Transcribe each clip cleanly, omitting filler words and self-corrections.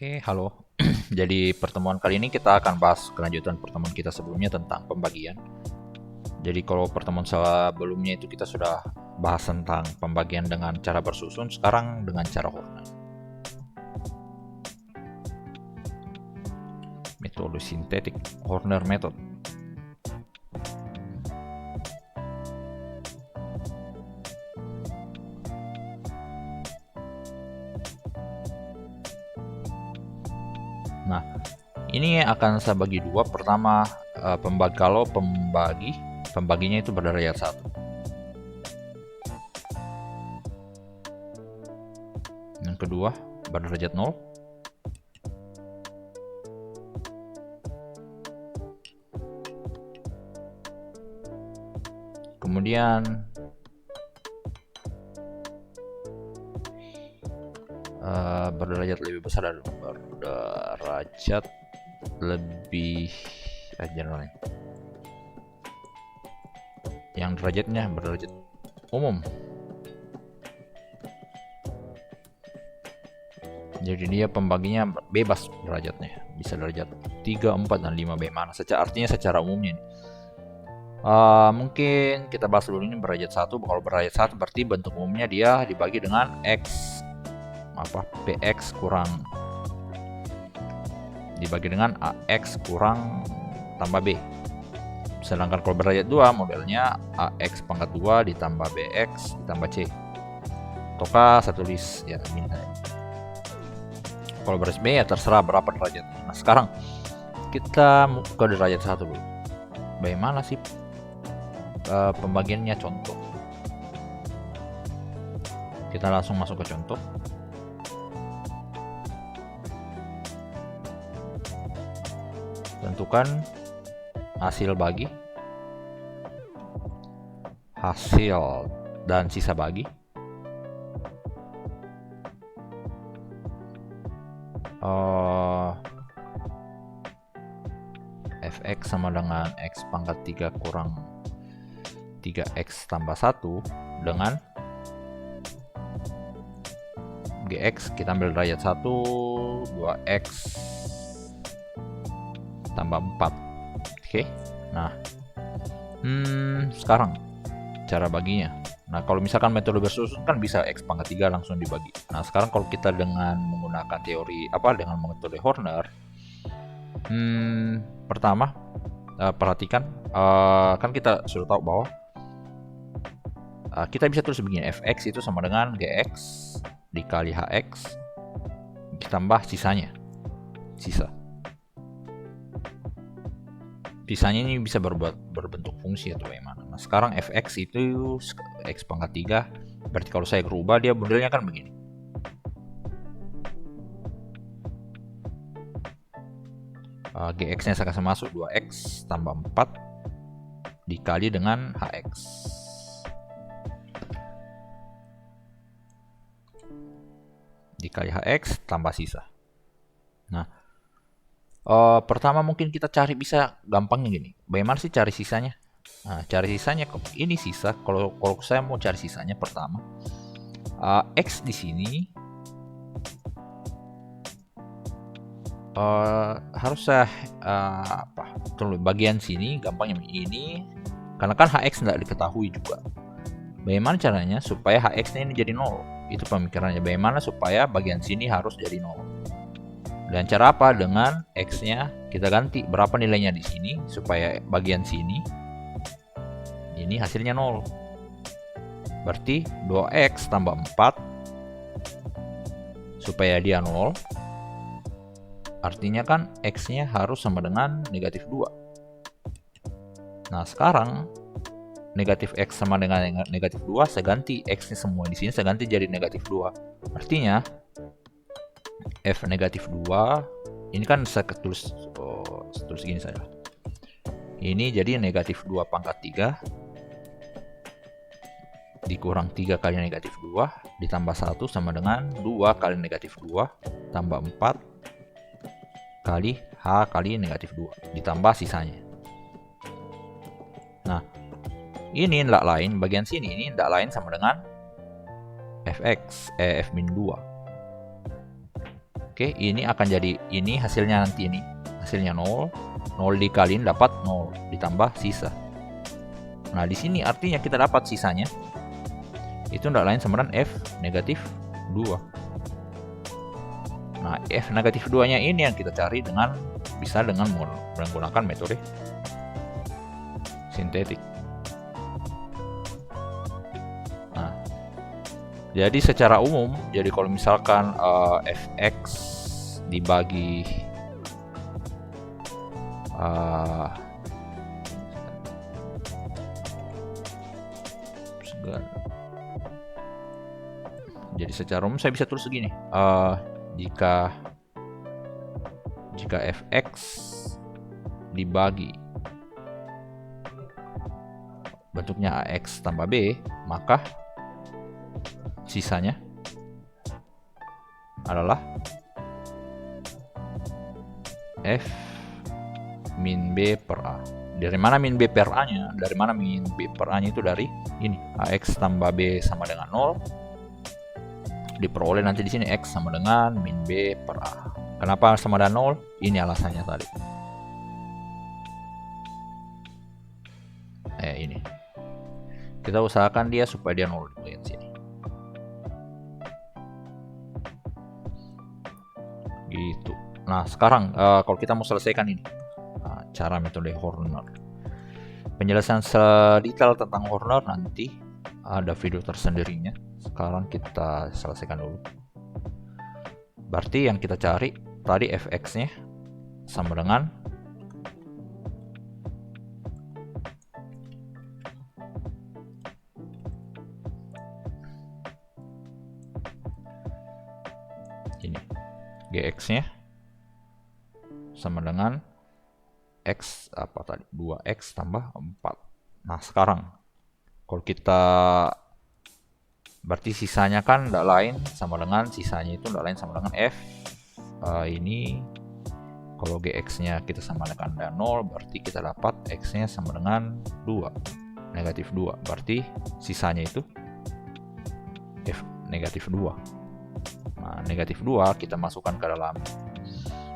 Oke, halo. Jadi pertemuan kali ini kita akan bahas kelanjutan pertemuan kita sebelumnya tentang pembagian. Jadi kalau pertemuan sebelumnya itu kita sudah bahas tentang pembagian dengan cara bersusun, sekarang dengan cara Horner. Metode sintetik Horner method. Nah, ini akan saya bagi dua. Pertama, kalau pembaginya itu berderajat 1. Yang kedua, berderajat 0. Kemudian berderajat lebih besar dan berderajat lebih general. Yang derajatnya berderajat umum. Jadi dia pembaginya bebas derajatnya, bisa derajat 3, 4, dan 5 bagaimana. Artinya secara umumnya nih. Mungkin kita bahas dulu ini berderajat 1. Kalau berderajat 1 berarti bentuk umumnya dia dibagi dengan px kurang dibagi dengan ax kurang tambah b. Sedangkan kalau berderajat 2 modelnya ax pangkat 2 ditambah bx ditambah c. Ataukah saya tulis ya minta. Kalau berderajat b ya terserah berapa derajatnya. Nah sekarang kita ke derajat 1 dulu. Bagaimana sih pembagiannya? Contoh. Kita langsung masuk ke contoh. Tentukan hasil bagi, hasil dan sisa bagi. Fx sama dengan x pangkat 3 kurang 3x tambah 1 dengan gx kita ambil derajat 1, 2x tambah 4. Oke. Nah, sekarang cara baginya. Nah, kalau misalkan metode bersusun kan bisa x pangkat 3 langsung dibagi. Nah, sekarang kalau kita dengan menggunakan teori dengan metode Horner, pertama perhatikan, kan kita sudah tahu bahwa kita bisa tulis begini, fx itu sama dengan gx dikali hx ditambah sisanya, sisanya ini bisa berbentuk fungsi atau bagaimana. Nah sekarang fx itu x pangkat 3, berarti kalau saya rubah dia modelnya kan begini. Gx nya saya kasih masuk 2x tambah 4 dikali dengan hx. Dikali hx tambah sisa. Nah, pertama mungkin kita cari, bisa gampangnya gini. Bagaimana sih cari sisanya? Nah, cari sisanya ini sisa. Kalau saya mau cari sisanya, pertama x di sini harus saya bagian sini gampangnya ini, karena kan hx tidak diketahui juga. Bagaimana caranya supaya hx ini jadi 0? Itu pemikirannya. Bagaimana supaya bagian sini harus jadi 0? Dan cara apa? Dengan x-nya kita ganti berapa nilainya di sini supaya bagian sini ini hasilnya 0. Berarti 2x tambah 4 supaya dia 0. Artinya kan x-nya harus sama dengan negatif 2. Nah, sekarang negatif x sama dengan negatif 2, saya ganti x-nya semua di sini, saya ganti jadi negatif 2. Artinya f negatif 2 ini kan saya tulis gini saja. Ini jadi negatif 2 pangkat 3 dikurang 3 kali negatif 2 ditambah 1 sama dengan 2 kali negatif 2 tambah 4 kali h kali negatif 2 ditambah sisanya. Nah, ini tidak lain, bagian sini ini tidak lain sama dengan fx f min 2. Oke, ini akan jadi, ini hasilnya nanti, ini hasilnya 0 dikaliin dapat 0 ditambah sisa. Nah, di sini artinya kita dapat sisanya itu tidak lain sama dengan F negatif 2. Nah, F negatif 2 nya ini yang kita cari bisa dengan menggunakan metode sintetik. Nah, jadi secara umum, jadi kalau misalkan Fx dibagi jadi secara umum saya bisa tulis segini, jika Fx dibagi bentuknya Ax tambah B, maka sisanya adalah F min B per A. Dari mana min B per A nya? Dari mana min B per A nya? Itu dari ini, Ax tambah B sama dengan 0, diperoleh nanti di sini X sama dengan min B per A. Kenapa sama dengan 0? Ini alasannya tadi. Ini. Kita usahakan dia supaya dia 0 di bagian sini. Gitu. Nah, sekarang kalau kita mau selesaikan ini, cara metode Horner. Penjelasan sedetail tentang Horner nanti ada video tersendirinya. Sekarang kita selesaikan dulu. Berarti yang kita cari tadi Fx-nya sama dengan ini, Gx-nya sama dengan X apa tadi? 2X tambah 4. Nah, sekarang kalau kita berarti sisanya kan tidak lain sama dengan F. Ini kalau Gx-nya kita sama dengan 0, berarti kita dapat X-nya sama dengan 2, negatif 2. Berarti sisanya itu F negatif 2. Nah, negatif 2 kita masukkan ke dalam.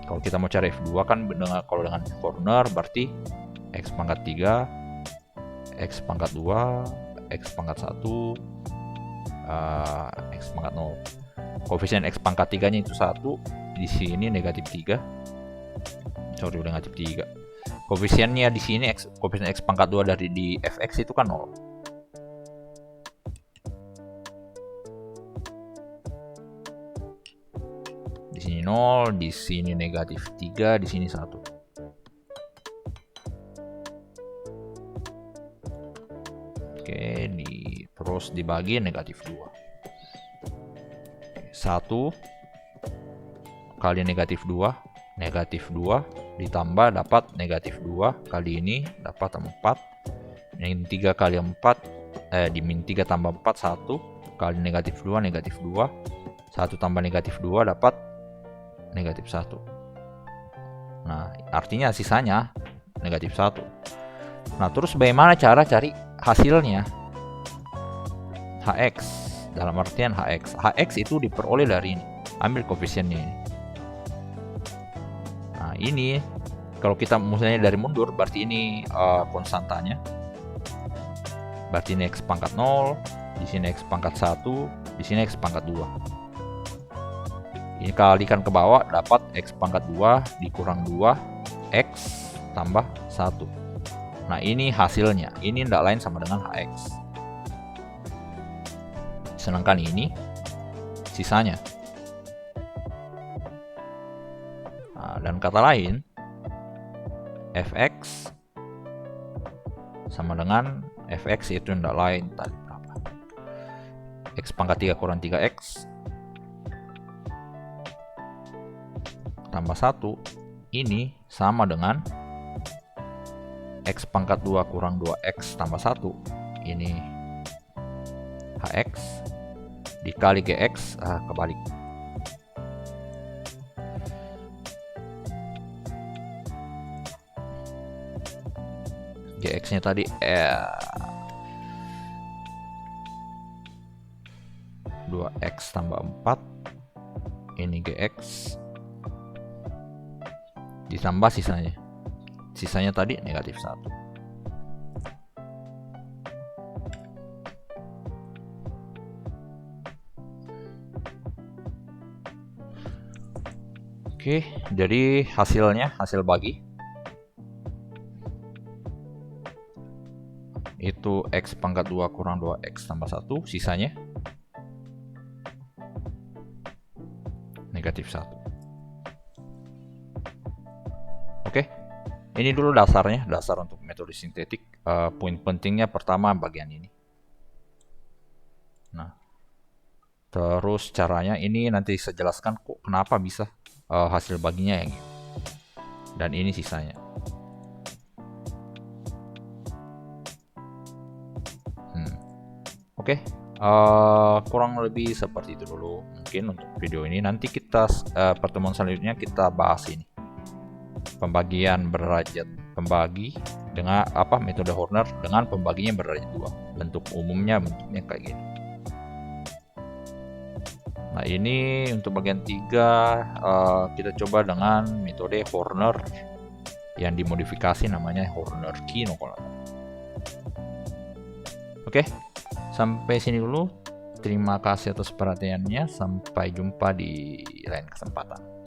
Kalau kita mau cari F2 kan kalau dengan Horner berarti X pangkat 3, X pangkat 2, X pangkat 1, X pangkat 0. Koefisien X pangkat 3 nya itu 1, di sini negatif 3. Sorry, negatif 3. Koefisiennya di sini koefisien X pangkat 2 dari di Fx itu kan 0. Di sini 0, di sini negatif 3, di sini 1. Oke, terus dibagi negatif 2. 1 kali negatif 2, negatif 2 ditambah dapat negatif 2 kali ini dapat 4. Min 3 kali 4, di min 3 tambah 4, 1 kali negatif 2, negatif 2. 1 tambah negatif 2 dapat negatif 1. Nah, artinya sisanya negatif 1. Nah, terus bagaimana cara cari hasilnya? Hx, dalam artian Hx itu diperoleh dari ini. Ambil koefisiennya ini. Nah, ini kalau kita misalnya dari mundur, berarti ini konstantanya. Berarti ini X pangkat 0, di sini X pangkat 1, di sini X pangkat 2. Ini kalikan ke bawah dapat X pangkat 2 dikurang 2 X tambah 1. Nah, ini hasilnya. Ini tidak lain sama dengan Hx. Sedangkan ini sisanya. Nah, dan kata lain, Fx sama dengan Fx itu tidak lain tadi berapa? X pangkat 3 kurang 3X tambah 1, ini sama dengan X pangkat 2 kurang 2X tambah 1, ini Hx dikali Gx, kebalik. Gx nya tadi 2X tambah 4, ini Gx ditambah sisanya. Sisanya tadi negatif 1. Oke, jadi hasilnya, hasil bagi itu X pangkat 2 kurang 2X tambah 1, sisanya negatif 1. Oke, ini dulu dasarnya, dasar untuk metode sintetik. Poin pentingnya pertama bagian ini. Nah, terus caranya ini nanti saya jelaskan kok kenapa bisa hasil baginya yang ini. Dan ini sisanya. Oke, kurang lebih seperti itu dulu mungkin untuk video ini. Nanti kita pertemuan selanjutnya kita bahas ini, pembagian berderajat pembagi dengan metode Horner dengan pembaginya berderajat 2. Bentuk umumnya bentuknya kayak gini. Nah, ini untuk bagian 3 kita coba dengan metode Horner yang dimodifikasi namanya Horner-Kino. Oke, sampai sini dulu. Terima kasih atas perhatiannya. Sampai jumpa di lain kesempatan.